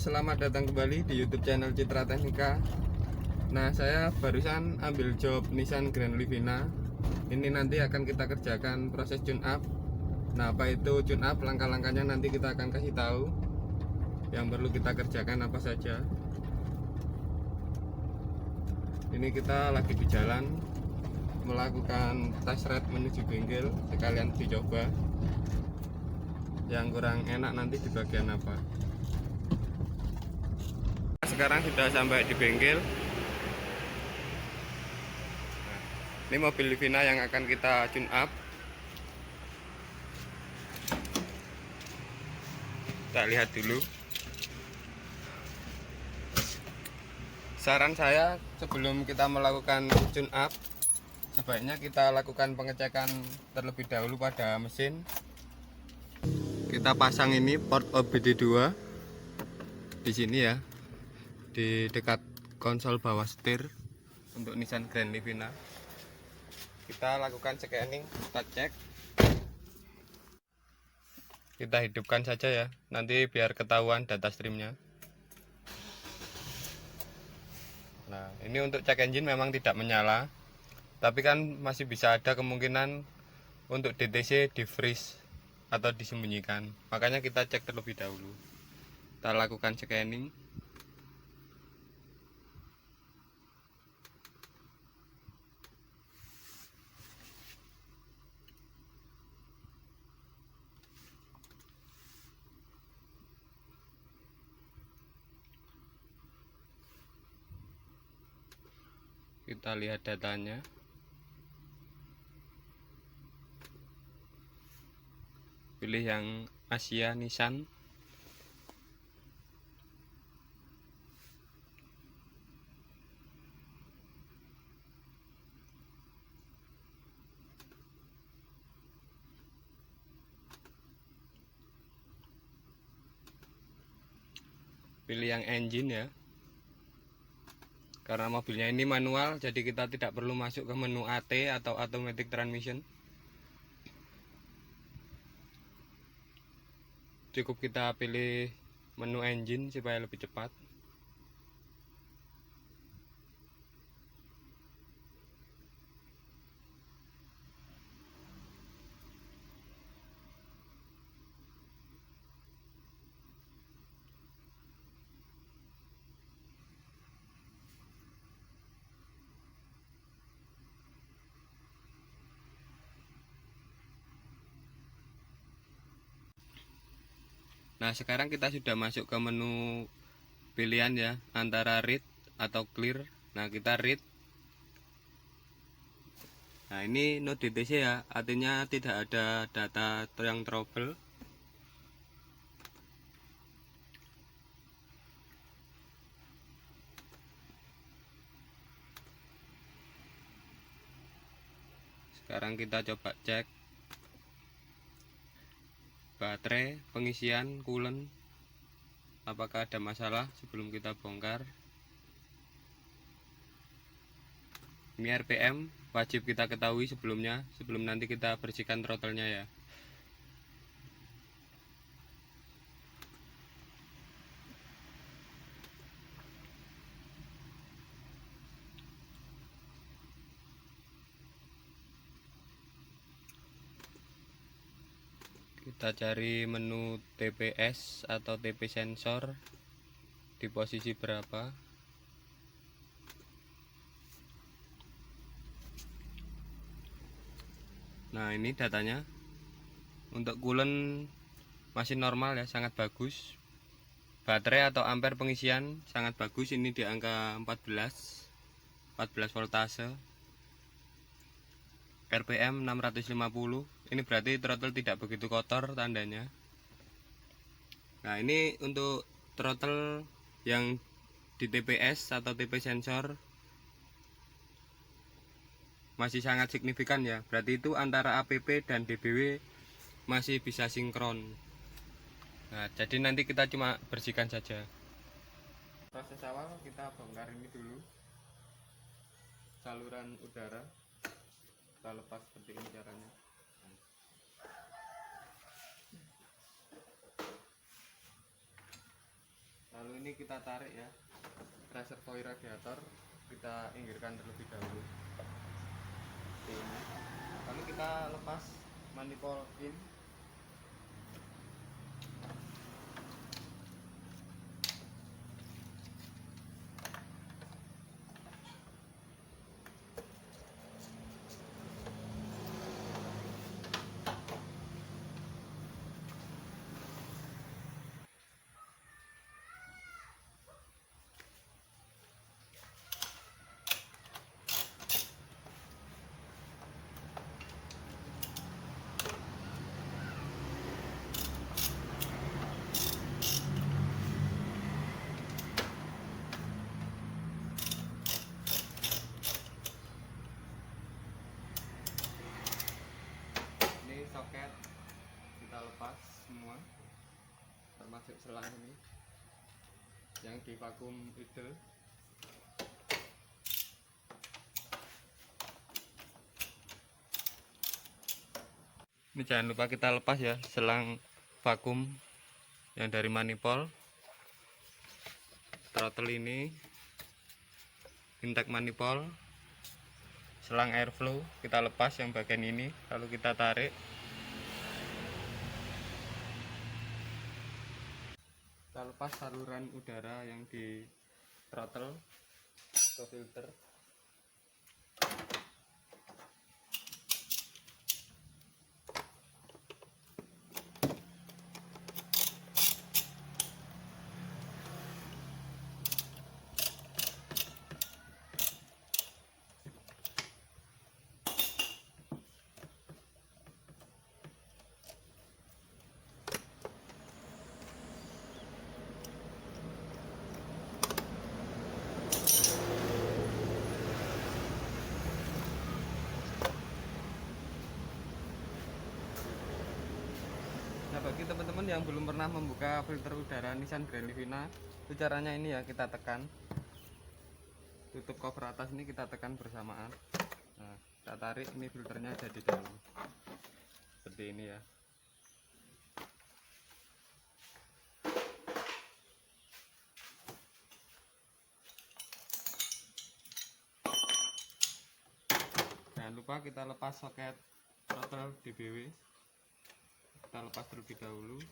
selamat datang kembali di YouTube channel Citra Teknika. Nah, saya barusan ambil job Nissan Grand Livina. Ini nanti akan kita kerjakan proses tune up. Nah, apa itu tune up? Langkah-langkahnya nanti kita akan kasih tahu. Yang perlu kita kerjakan apa saja. Ini kita lagi di jalan melakukan test ride menuju bengkel, sekalian dicoba. Yang kurang enak nanti di bagian apa. Sekarang sudah sampai di bengkel. Ini mobil Livina yang akan kita tune up. Kita lihat dulu. Saran saya sebelum kita melakukan tune up, sebaiknya kita lakukan pengecekan terlebih dahulu pada mesin. Kita pasang ini port OBD2 di sini ya, di dekat konsol bawah setir untuk Nissan Grand Livina. Kita lakukan scanning, kita cek. Kita hidupkan saja ya, nanti biar ketahuan data streamnya. Nah, ini untuk cek engine memang tidak menyala, tapi kan masih bisa ada kemungkinan untuk DTC di freeze atau disembunyikan. Makanya kita cek terlebih dahulu. Kita lakukan scanning. Kita lihat datanya. Pilih yang Asia Nissan. Pilih yang engine ya. Karena mobilnya ini manual, jadi kita tidak perlu masuk ke menu AT atau automatic transmission. Cukup kita pilih menu engine supaya lebih cepat. Nah, sekarang kita sudah masuk ke menu pilihan ya, antara read atau clear. Nah, kita read. Nah, ini no DTC ya, artinya tidak ada data yang trouble. Sekarang kita coba cek baterai, pengisian, coolant, apakah ada masalah sebelum kita bongkar. Ini RPM wajib kita ketahui sebelumnya, sebelum nanti kita bersihkan throttle-nya ya. Kita cari menu TPS atau TP sensor di posisi berapa. Nah, ini datanya. Untuk coolant masih normal ya, sangat bagus. Baterai atau ampere pengisian sangat bagus, ini di angka 14 voltase. RPM 650. Ini berarti throttle tidak begitu kotor tandanya. Nah, ini untuk throttle yang di TPS atau TP sensor masih sangat signifikan ya. Berarti itu antara APP dan DBW masih bisa sinkron. Nah, jadi nanti kita cuma bersihkan saja. Proses awal kita bongkar ini dulu. Saluran udara kita lepas seperti ini caranya. Lalu ini kita tarik ya, reservoir radiator kita inggirkan terlebih dahulu seperti ini. Lalu kita lepas manifold in. Ini soket kita lepas semua, termasuk selang ini yang di vakum idle. Ini jangan lupa kita lepas ya selang vakum yang dari manifold, throttle ini, intake manifold, selang airflow kita lepas yang bagian ini, lalu kita tarik. Kita lepas saluran udara yang di throttle ke filter. Nah, bagi teman-teman yang belum pernah membuka filter udara Nissan Grand Livina, itu caranya ini ya, kita tekan tutup cover atas ini, kita tekan bersamaan. Nah, kita tarik, ini filternya ada di dalam seperti ini ya. Jangan lupa kita lepas soket throttle DBW, kita lepas terlebih dahulu.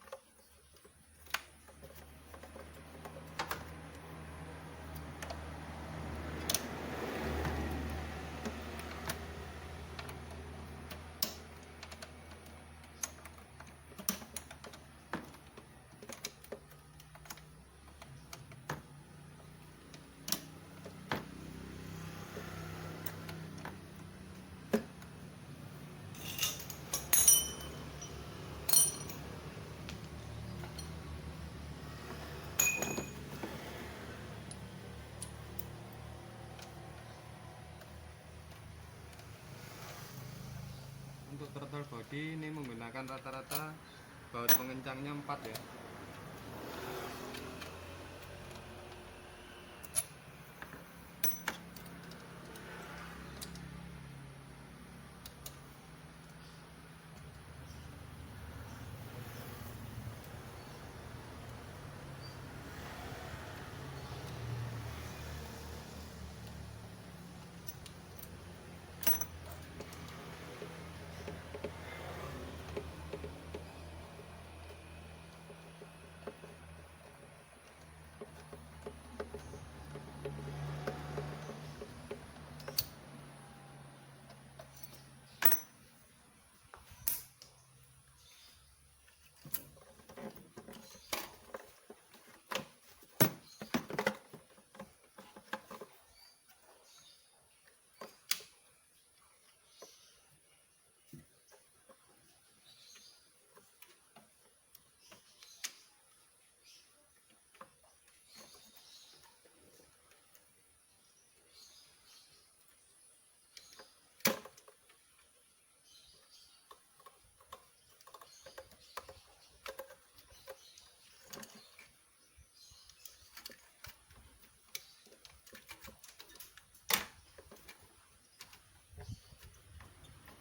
Untuk throttle body ini menggunakan rata-rata baut pengencangnya 4 ya.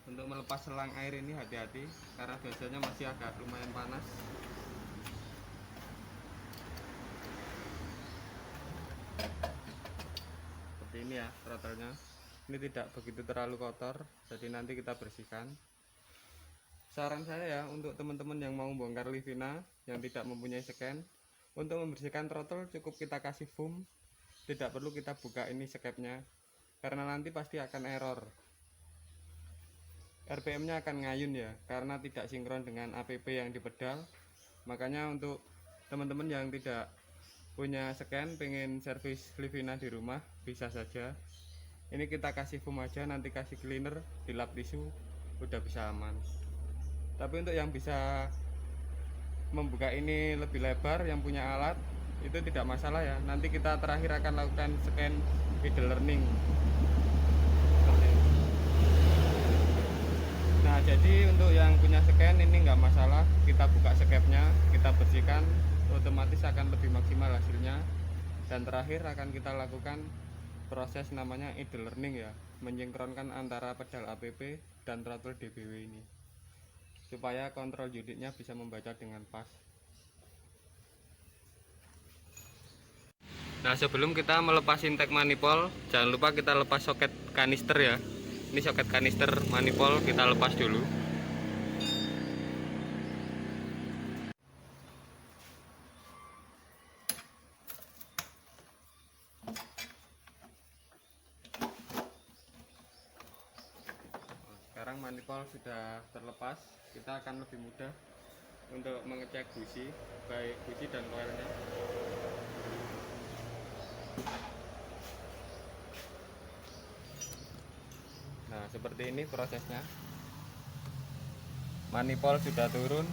Untuk melepas selang air ini hati-hati karena biasanya masih agak lumayan panas. seperti ini ya throttle-nya. Ini tidak begitu terlalu kotor, jadi nanti kita bersihkan. Saran saya ya untuk teman-teman yang mau bongkar Livina yang tidak mempunyai scan, untuk membersihkan throttle cukup kita kasih foam, tidak perlu kita buka ini skepnya, karena nanti pasti akan error. RPM-nya akan ngayun ya, karena tidak sinkron dengan APP yang di pedal. Makanya untuk teman-teman yang tidak punya scan, pengen servis Livina di rumah, bisa saja. Ini kita kasih foam aja, nanti kasih cleaner, dilap tisu, udah bisa aman. Tapi untuk yang bisa membuka ini lebih lebar, yang punya alat, itu tidak masalah ya. Nanti kita terakhir akan lakukan scan idle learning. Nah, jadi untuk yang punya scan ini nggak masalah, kita buka skepnya, kita bersihkan, otomatis akan lebih maksimal hasilnya. Dan terakhir akan kita lakukan proses namanya idle learning ya, menyinkronkan antara pedal APP dan throttle DBW ini, supaya kontrol unitnya bisa membaca dengan pas. Nah, sebelum kita melepas intake manifold, jangan lupa kita lepas soket kanister ya. Ini soket kanister manifold kita lepas dulu. Sekarang manifold sudah terlepas, kita akan lebih mudah untuk mengecek busi, baik busi dan koilnya. Nah, seperti ini prosesnya. Manifold sudah turun,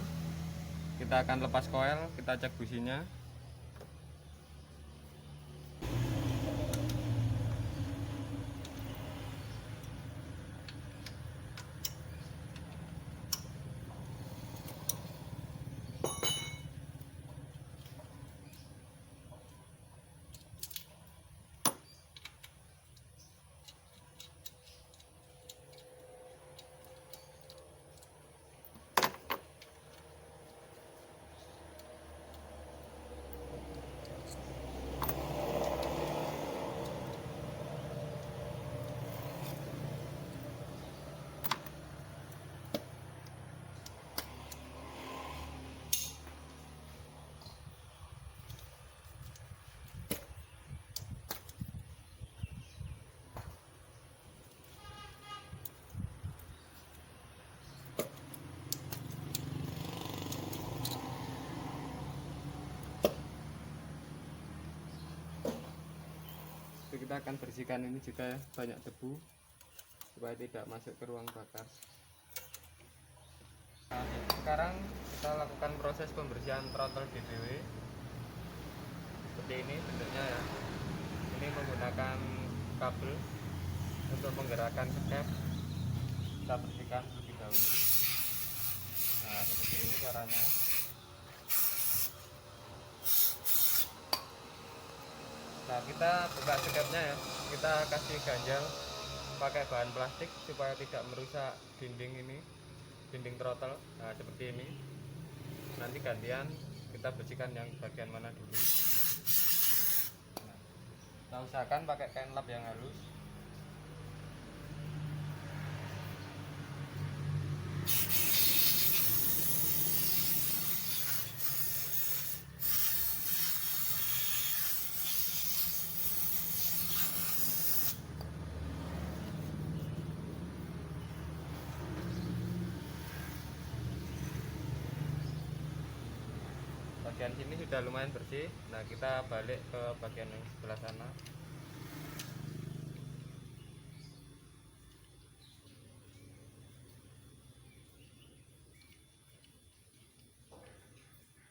kita akan lepas koil, kita cek businya. Kita akan bersihkan ini juga ya, banyak debu supaya tidak masuk ke ruang bakar. Nah, sekarang kita lakukan proses pembersihan throttle DBW. Seperti ini bentuknya ya. Ini menggunakan kabel untuk menggerakkan skep. Kita bersihkan terlebih dahulu. Nah, seperti ini caranya. Nah, kita buka skepnya ya, kita kasih ganjal pakai bahan plastik supaya tidak merusak dinding ini, dinding throttle. Nah, seperti ini. Nanti gantian kita bersihkan yang bagian mana dulu. Nah, kita usahakan pakai kain lap yang halus. Bagian sini sudah lumayan bersih. Nah, kita balik ke bagian yang sebelah sana.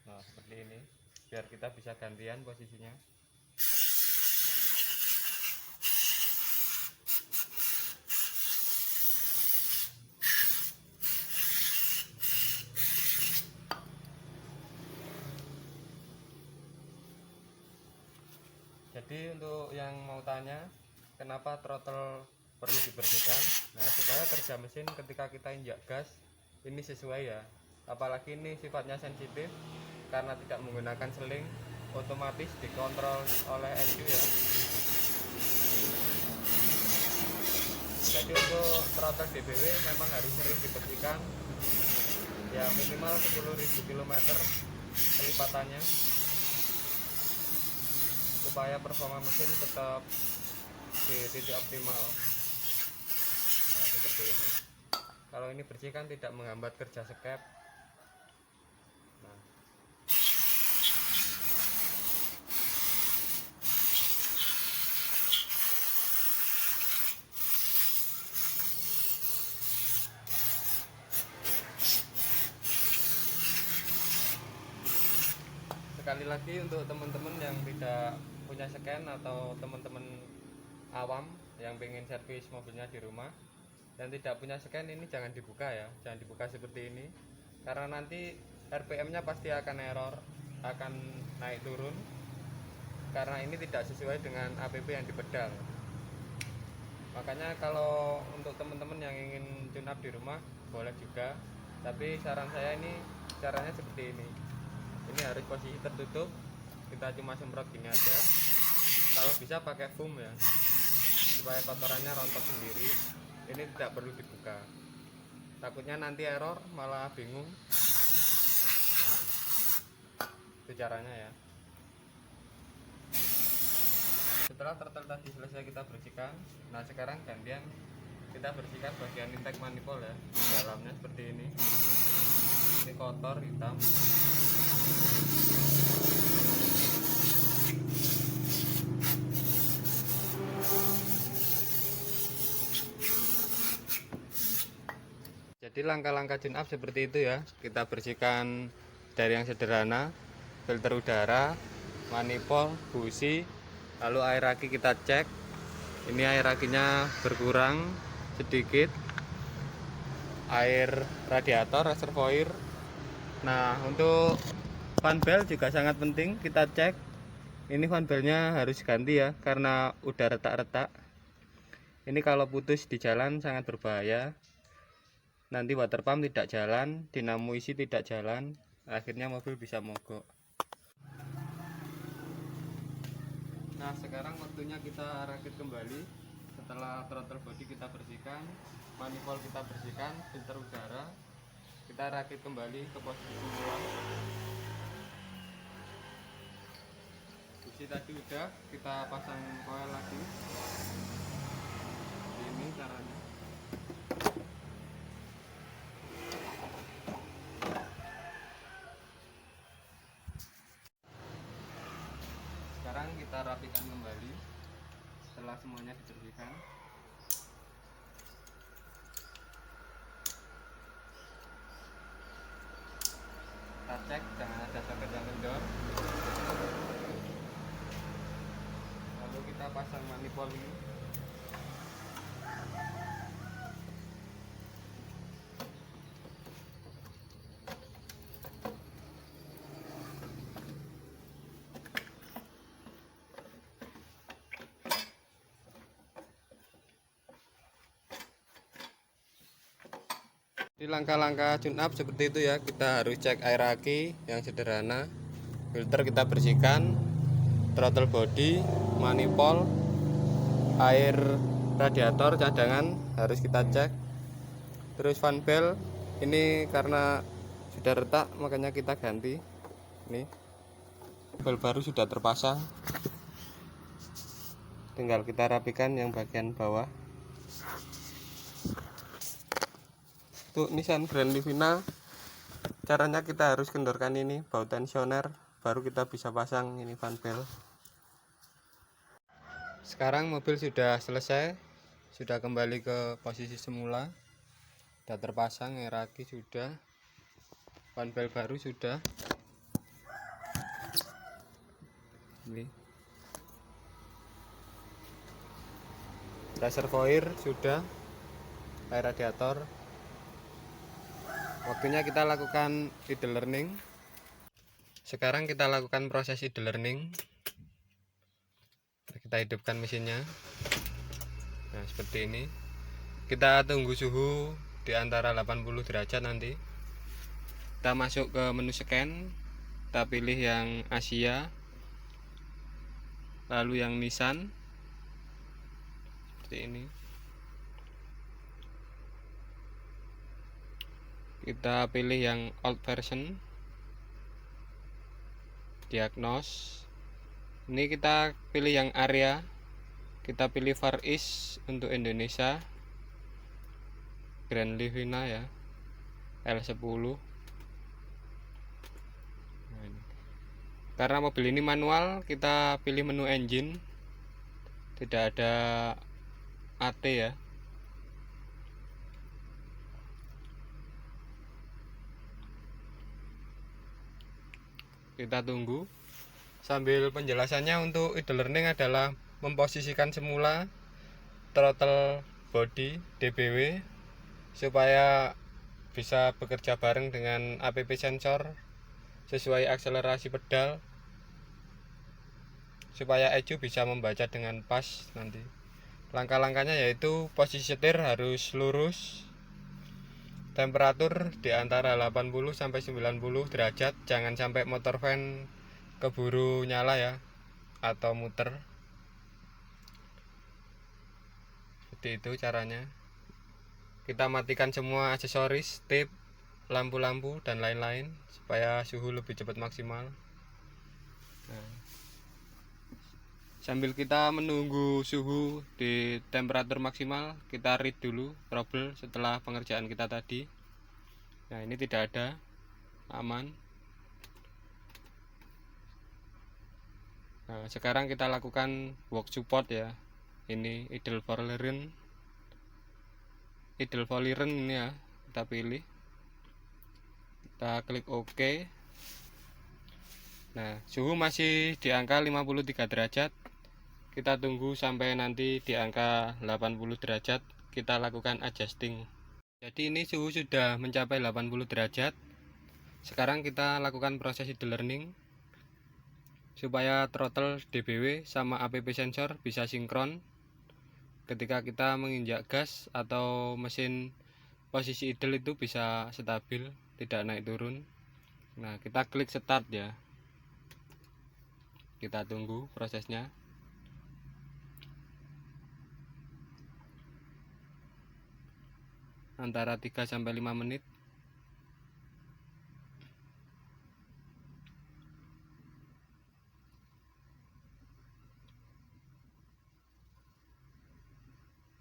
Nah, seperti ini, biar kita bisa gantian posisinya. Jadi untuk yang mau tanya kenapa throttle perlu dibersihkan, nah supaya kerja mesin ketika kita injak gas ini sesuai ya, apalagi ini sifatnya sensitif karena tidak menggunakan seling, otomatis dikontrol oleh ECU ya. Jadi untuk throttle DBW memang harus sering dibersihkan, ya minimal 10.000 km kelipatannya, supaya performa mesin tetap di titik optimal. Nah seperti ini. Kalau ini bersih kan tidak menghambat kerja skep. Nah, sekali lagi untuk teman-teman yang tidak punya scan atau teman-teman awam yang pengen servis mobilnya di rumah dan tidak punya scan, ini jangan dibuka ya, jangan dibuka seperti ini, karena nanti RPM nya pasti akan error, akan naik turun, karena ini tidak sesuai dengan APP yang di pedal. Makanya kalau untuk teman-teman yang ingin tune up di rumah boleh juga, tapi saran saya ini caranya seperti ini. Ini harus posisi tertutup, kita cuma semprot gini aja, kalau bisa pakai foam ya, supaya kotorannya rontok sendiri. Ini tidak perlu dibuka, takutnya nanti error malah bingung. Nah, itu caranya ya. Setelah throttle tadi selesai kita bersihkan, nah sekarang gantian kita bersihkan bagian intake manifold ya, di dalamnya seperti ini. Ini kotor hitam. Jadi langkah-langkah tune up seperti itu ya. Kita bersihkan dari yang sederhana, filter udara, manifold, busi, lalu air aki kita cek. Ini air akinya berkurang sedikit, air radiator, reservoir. Nah untuk fan belt juga sangat penting kita cek. Ini fan beltnya harus ganti ya, karena udah retak-retak. Ini kalau putus di jalan sangat berbahaya. Nanti water pump tidak jalan, dinamo isi tidak jalan, akhirnya mobil bisa mogok. Nah sekarang waktunya kita rakit kembali. Setelah throttle body kita bersihkan, manifold kita bersihkan, filter udara kita rakit kembali ke posisi semula. Busi tadi udah, kita pasang coil lagi. Ini caranya. Sekarang kita rapikan kembali setelah semuanya dibersihkan. Kita cek jangan ada soket yang kendor. Lalu kita pasang manifold ini. Di langkah-langkah tune up seperti itu ya. Kita harus cek air aki yang sederhana, filter kita bersihkan, throttle body, manifold, air radiator cadangan harus kita cek. Terus fan belt ini karena sudah retak makanya kita ganti. Ini bel baru sudah terpasang, tinggal kita rapikan yang bagian bawah. Untuk Nissan Grand Livina, caranya kita harus kendorkan ini baut tensioner, baru kita bisa pasang ini fan belt. Sekarang mobil sudah selesai, sudah kembali ke posisi semula, sudah terpasang air aki sudah, fan belt baru sudah. Ini reservoir sudah, air radiator. Waktunya kita lakukan idle learning. Sekarang kita lakukan proses idle learning. Kita hidupkan mesinnya. Nah seperti ini. Kita tunggu suhu di antara 80 derajat nanti. Kita masuk ke menu scan, kita pilih yang Asia, lalu yang Nissan seperti ini. Kita pilih yang old version, diagnose. Ini kita pilih yang area, kita pilih Far East untuk Indonesia, Grand Livina ya, L10. Karena mobil ini manual, kita pilih menu engine, tidak ada AT ya. Kita tunggu. Sambil penjelasannya untuk idle learning adalah memposisikan semula throttle body DBW supaya bisa bekerja bareng dengan app sensor sesuai akselerasi pedal, supaya ECU bisa membaca dengan pas nanti. Langkah-langkahnya yaitu posisi setir harus lurus, temperatur di antara 80 sampai 90 derajat, jangan sampai motor fan keburu nyala ya atau muter. Seperti itu caranya. Kita matikan semua aksesoris, tip, lampu-lampu dan lain-lain supaya suhu lebih cepat maksimal. Nah, sambil kita menunggu suhu di temperatur maksimal, kita read dulu trouble setelah pengerjaan kita tadi. Nah, ini tidak ada, aman. Nah, sekarang kita lakukan work support ya. Ini idle Voleren ini ya, kita pilih, kita klik OK. Nah, suhu masih di angka 53 derajat. Kita tunggu sampai nanti di angka 80 derajat, kita lakukan adjusting. Jadi ini suhu sudah mencapai 80 derajat. Sekarang kita lakukan proses idle learning supaya throttle DBW sama app sensor bisa sinkron ketika kita menginjak gas, atau mesin posisi idle itu bisa stabil, tidak naik turun. Nah, kita klik start ya. Kita tunggu prosesnya. Antara 3 sampai 5 menit.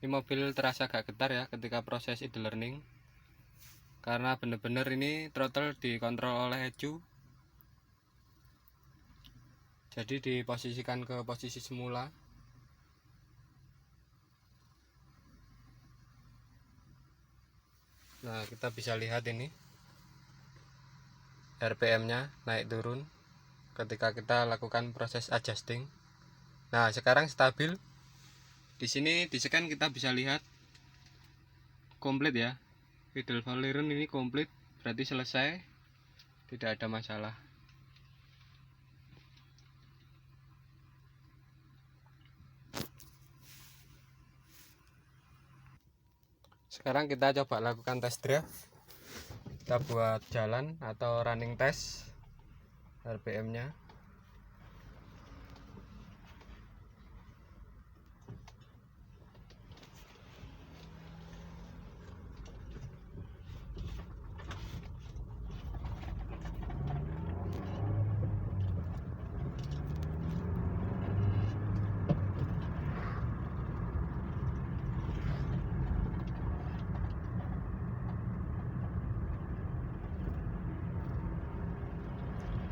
Ini mobil terasa agak getar ya ketika proses idle learning, karena benar-benar ini throttle dikontrol oleh ECU. Jadi diposisikan ke posisi semula. Nah, kita bisa lihat ini RPM-nya naik turun ketika kita lakukan proses adjusting. Nah, sekarang stabil. Di sini di scan kita bisa lihat komplit ya. Idle Voleren ini komplit, berarti selesai, tidak ada masalah. Sekarang kita coba lakukan test drive. Kita buat jalan atau running test RPM-nya.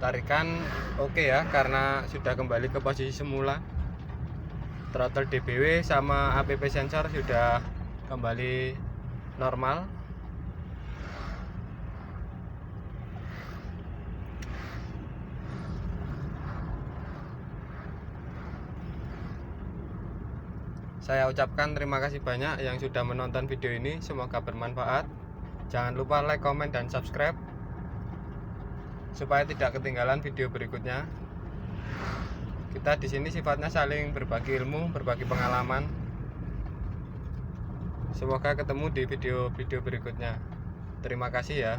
Tarikan oke ya, karena sudah kembali ke posisi semula. Throttle DBW sama app sensor sudah kembali normal. Saya ucapkan terima kasih banyak yang sudah menonton video ini, semoga bermanfaat. Jangan lupa like, comment, dan subscribe supaya tidak ketinggalan video berikutnya. Kita di sini sifatnya saling berbagi ilmu, berbagi pengalaman. Semoga ketemu di video-video berikutnya. Terima kasih ya.